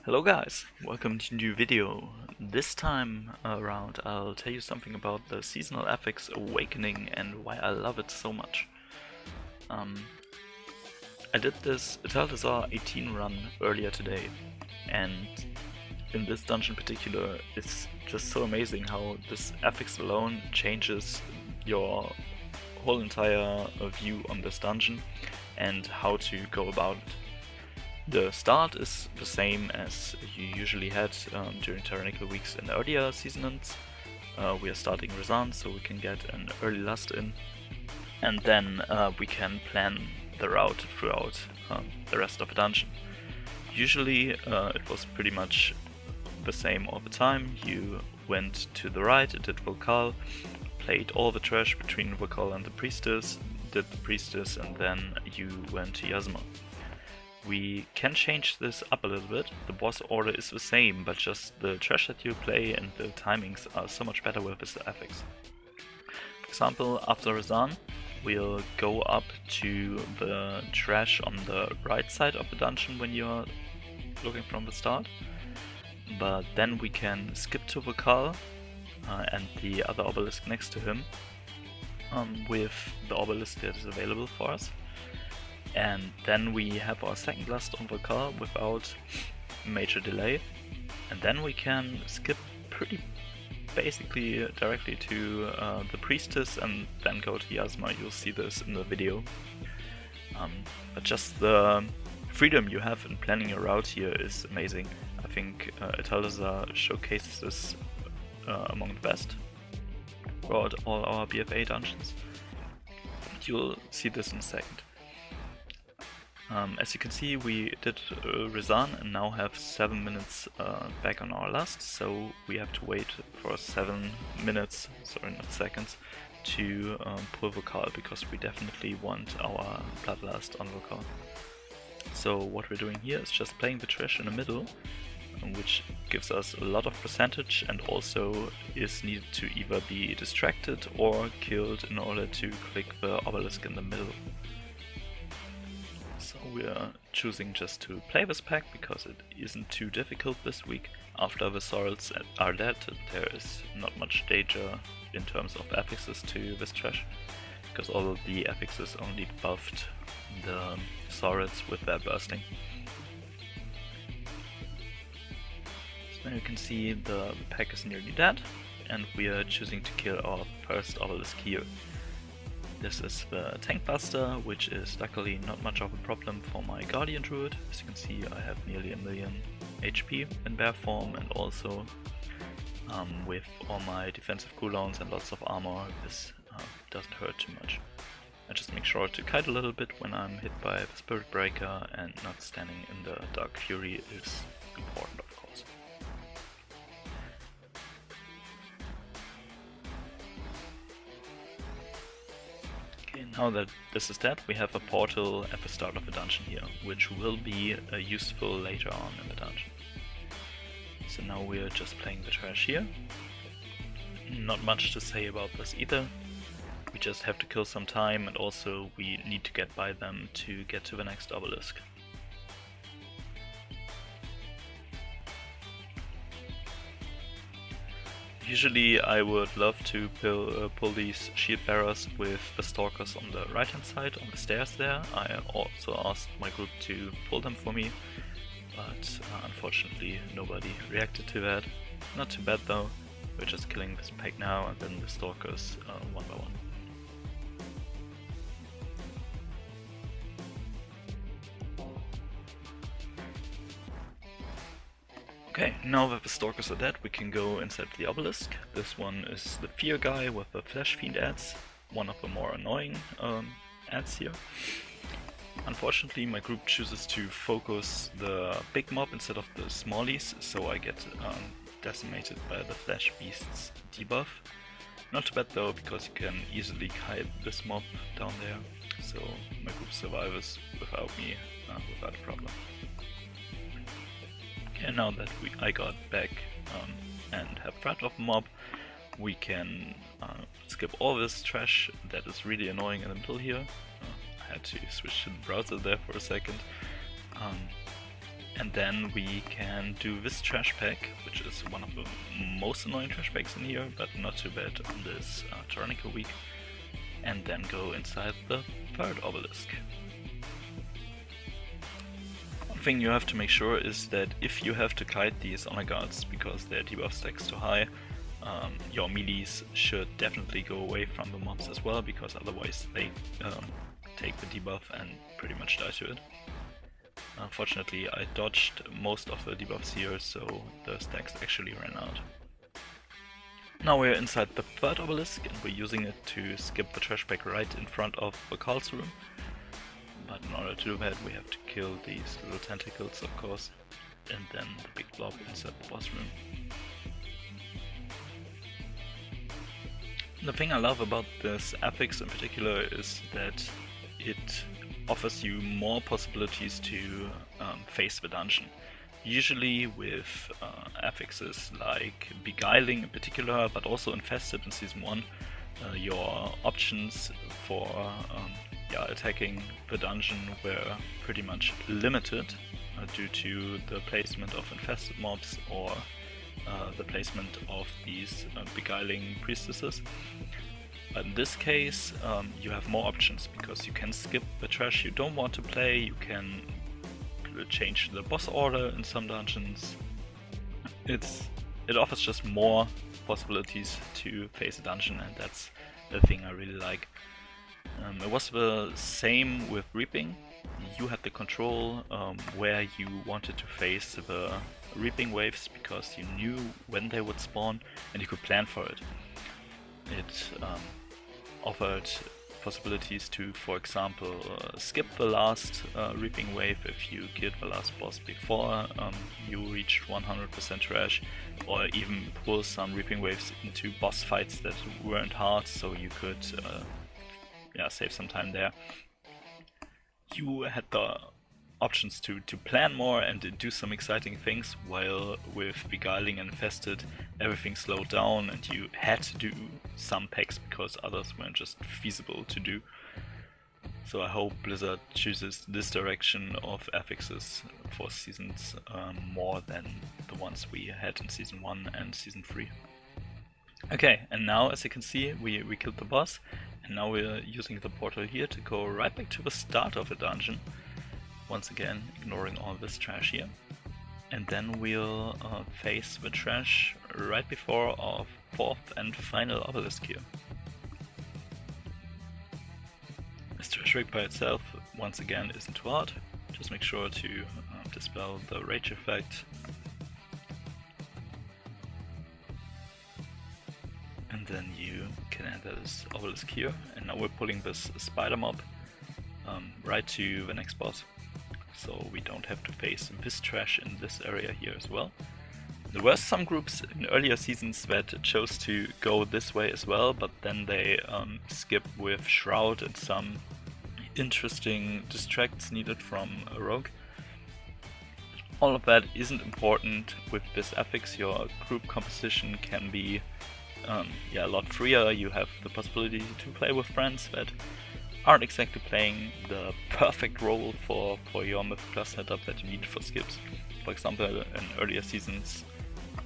Hello guys, welcome to a new video. This time around I'll tell you something about the seasonal affix Awakening and why I love it so much. I did this Atal'Dazar 18 run earlier today, and in this dungeon in particular it's just so amazing how this affix alone changes your whole entire view on this dungeon and how to go about it. The start is the same as you usually had during Tyrannical Weeks in earlier seasons. We are starting Razan, so we can get an early lust in, and then we can plan the route throughout the rest of the dungeon. Usually it was pretty much the same all the time. You went to the right, did Volkal, played all the trash between Volkal and the Priestess, did the Priestess, and then you went to Yasma. We can change this up a little bit. The boss order is the same, but just the trash that you play and the timings are so much better with this affix. For example, after Razan, we'll go up to the trash on the right side of the dungeon when you're looking from the start. But then we can skip to Volkal and the other obelisk next to him with the obelisk that is available for us. And then we have our second lust on Volkal without major delay, and then we can skip pretty basically directly to the Priestess and then go to Yasma. You'll see this in the video. But just the freedom you have in planning your route here is amazing. I think Atal'Dazar showcases this among the best throughout all our BFA dungeons. You'll see this in a second. As you can see, we did Razan and now have 7 minutes back on our last, so we have to wait for 7 minutes, sorry not seconds, to pull Volkal, because we definitely want our Bloodlust on Volkal. So what we're doing here is just playing the trash in the middle, which gives us a lot of percentage and also is needed to either be distracted or killed in order to click the obelisk in the middle. So we are choosing just to play this pack because it isn't too difficult this week. After the swords are dead, there is not much danger in terms of affixes to this trash, because all of the affixes only buffed the swords with their bursting. So now you can see the pack is nearly dead, and we are choosing to kill our first obelisk here. This is the Tank Buster, which is luckily not much of a problem for my Guardian Druid. As you can see, I have nearly 1 million HP in bear form, and also with all my defensive cooldowns and lots of armor, this doesn't hurt too much. I just make sure to kite a little bit when I'm hit by the Spirit Breaker, and not standing in the Dark Fury is important, of course. Now that this is dead, we have a portal at the start of the dungeon here, which will be useful later on in the dungeon. So now we are just playing the trash here. Not much to say about this either. We just have to kill some time, and also we need to get by them to get to the next obelisk. Usually I would love to pull these shield bearers with the stalkers on the right hand side on the stairs there. I also asked my group to pull them for me, but unfortunately nobody reacted to that. Not too bad though, we're just killing this pack now and then the stalkers one by one. Okay, now that the stalkers are dead, we can go inside the obelisk. This one is the fear guy with the flesh fiend ads, one of the more annoying ads here. Unfortunately, my group chooses to focus the big mob instead of the smallies, so I get decimated by the flesh beast's debuff. Not too bad though, because you can easily kite this mob down there, so my group survives without me, without a problem. And now that I got back and have threat of mob, we can skip all this trash that is really annoying in the middle here. I had to switch to the browser there for a second. And then we can do this trash pack, which is one of the most annoying trash packs in here, but not too bad on this tyrannical week. And then go inside the third obelisk. One thing you have to make sure is that if you have to kite these honor guards because their debuff stack's too high, your melees should definitely go away from the mobs as well, because otherwise they take the debuff and pretty much die to it. Unfortunately, I dodged most of the debuffs here, so the stacks actually ran out. Now we're inside the third obelisk and we're using it to skip the trash pack right in front of Bakal's room. But in order to do that we have to kill these little tentacles, of course, and then the big blob inside the boss room. The thing I love about this affix in particular is that it offers you more possibilities to face the dungeon. Usually with affixes like Beguiling in particular, but also Infested in Season 1, your options for attacking the dungeon were pretty much limited due to the placement of infested mobs or the placement of these Beguiling priestesses. In this case, you have more options because you can skip the trash you don't want to play, you can change the boss order in some dungeons. It offers just more possibilities to face a dungeon, and that's the thing I really like. It was the same with Reaping. You had the control where you wanted to face the Reaping waves because you knew when they would spawn and you could plan for it. It offered possibilities to, for example, skip the last Reaping wave if you killed the last boss before you reached 100% trash, or even pull some Reaping waves into boss fights that weren't hard, so you could save some time there. You had the options to plan more and do some exciting things, while with Beguiling and Infested everything slowed down and you had to do some packs because others weren't just feasible to do. So I hope Blizzard chooses this direction of affixes for seasons more than the ones we had in Season 1 and Season 3. Okay, and now as you can see we killed the boss, and now we're using the portal here to go right back to the start of the dungeon. Once again, ignoring all this trash here. And then we'll face the trash right before our fourth and final obelisk here. This trash rig by itself, once again, isn't too hard. Just make sure to dispel the rage effect. And then you can enter this obelisk here. And now we're pulling this spider mob right to the next boss. So we don't have to face this trash in this area here as well. There were some groups in earlier seasons that chose to go this way as well, but then they skip with Shroud and some interesting distracts needed from a rogue. All of that isn't important with this affix. Your group composition can be a lot freer. You have the possibility to play with friends that aren't exactly playing the perfect role for your Myth Plus setup that you need for skips. For example, in earlier seasons,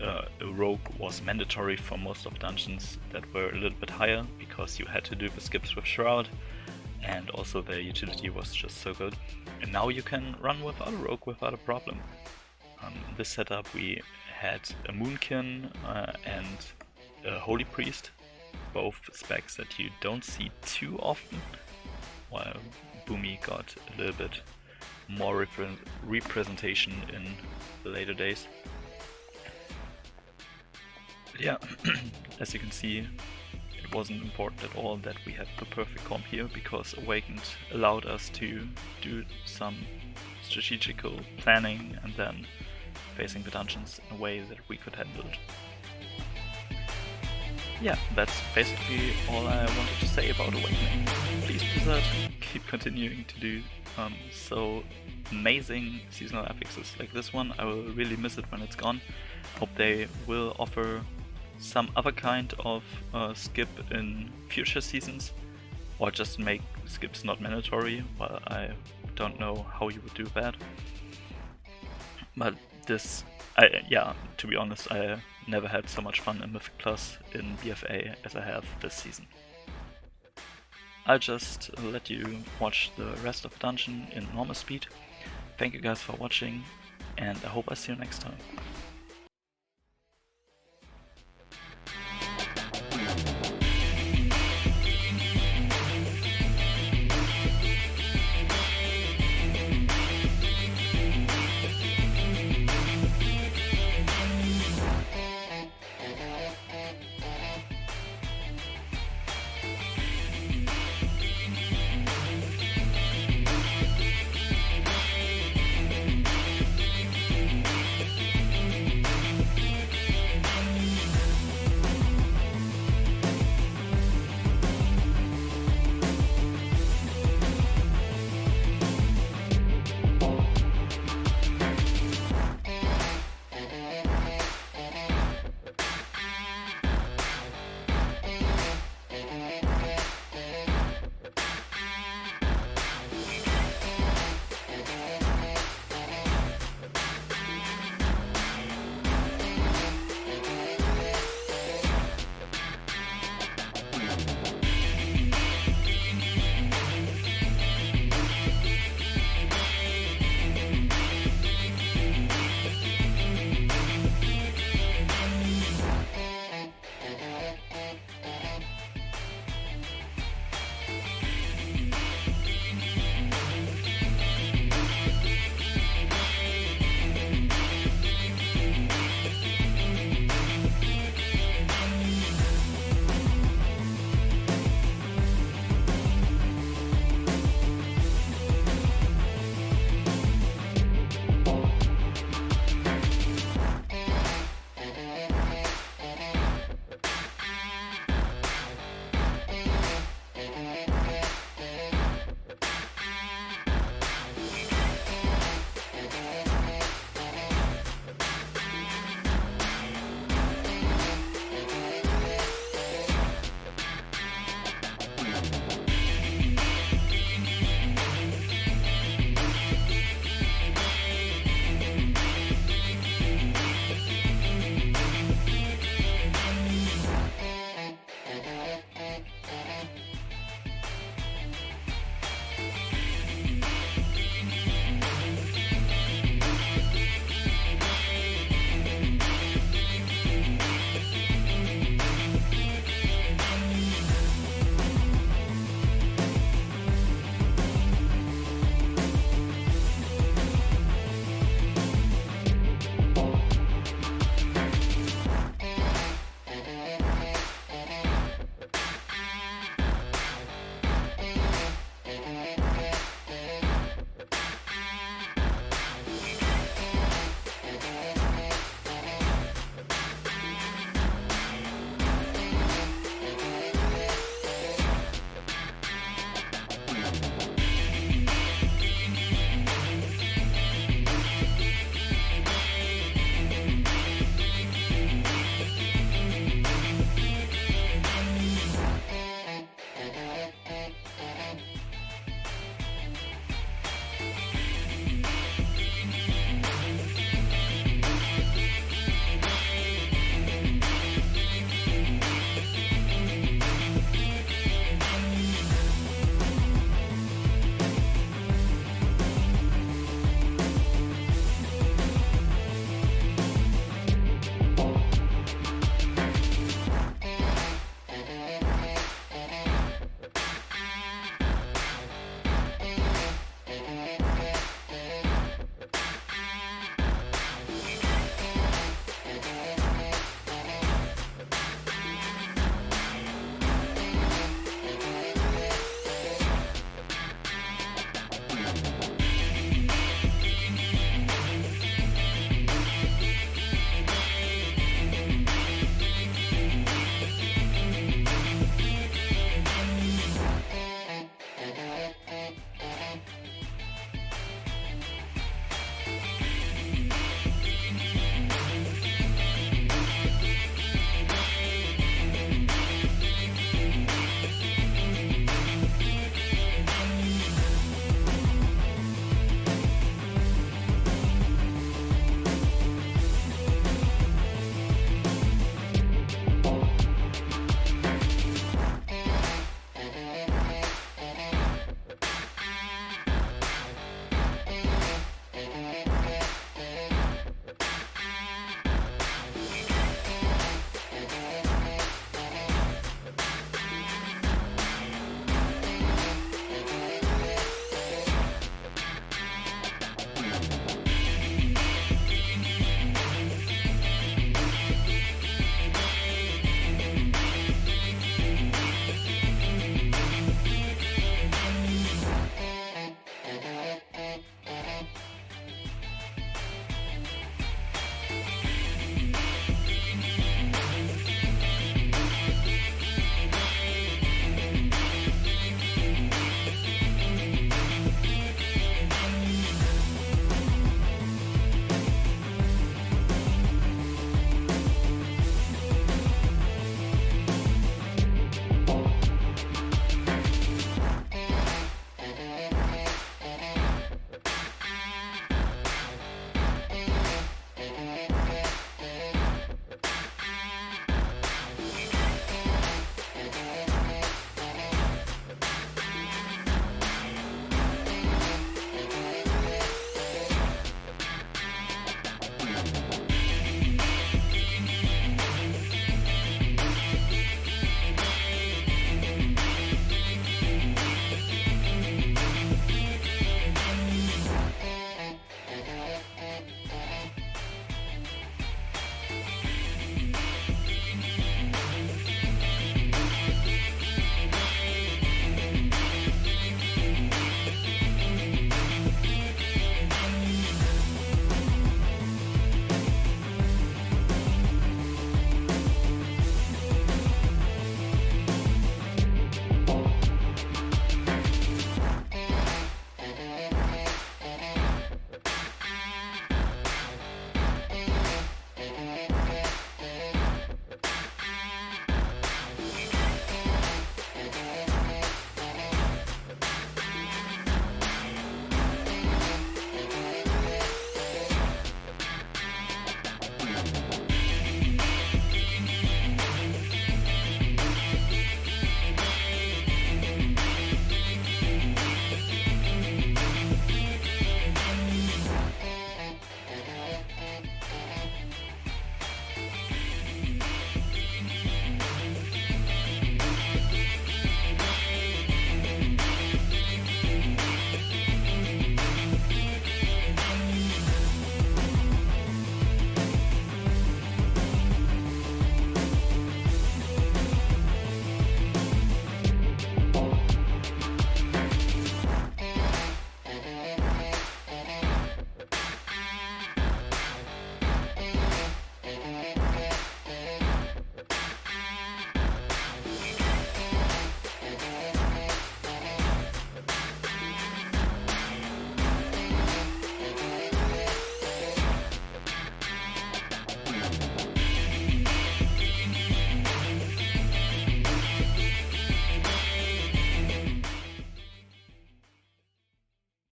a rogue was mandatory for most of dungeons that were a little bit higher because you had to do the skips with Shroud, and also their utility was just so good. And now you can run without a rogue without a problem. In this setup we had a Moonkin and a Holy Priest, both specs that you don't see too often, while Boomy got a little bit more representation in the later days. But yeah, as you can see, it wasn't important at all that we had the perfect comp here, because Awakened allowed us to do some strategical planning and then facing the dungeons in a way that we could handle it. Yeah, that's basically all I wanted to say about Awakening. Please Blizzard, keep continuing to do so amazing seasonal affixes like this one. I will really miss it when it's gone. Hope they will offer some other kind of skip in future seasons, or just make skips not mandatory. Well, I don't know how you would do that. But this, yeah, to be honest, I never had so much fun in Mythic Plus in BFA as I have this season. I'll just let you watch the rest of the dungeon in normal speed. Thank you guys for watching, and I hope I see you next time.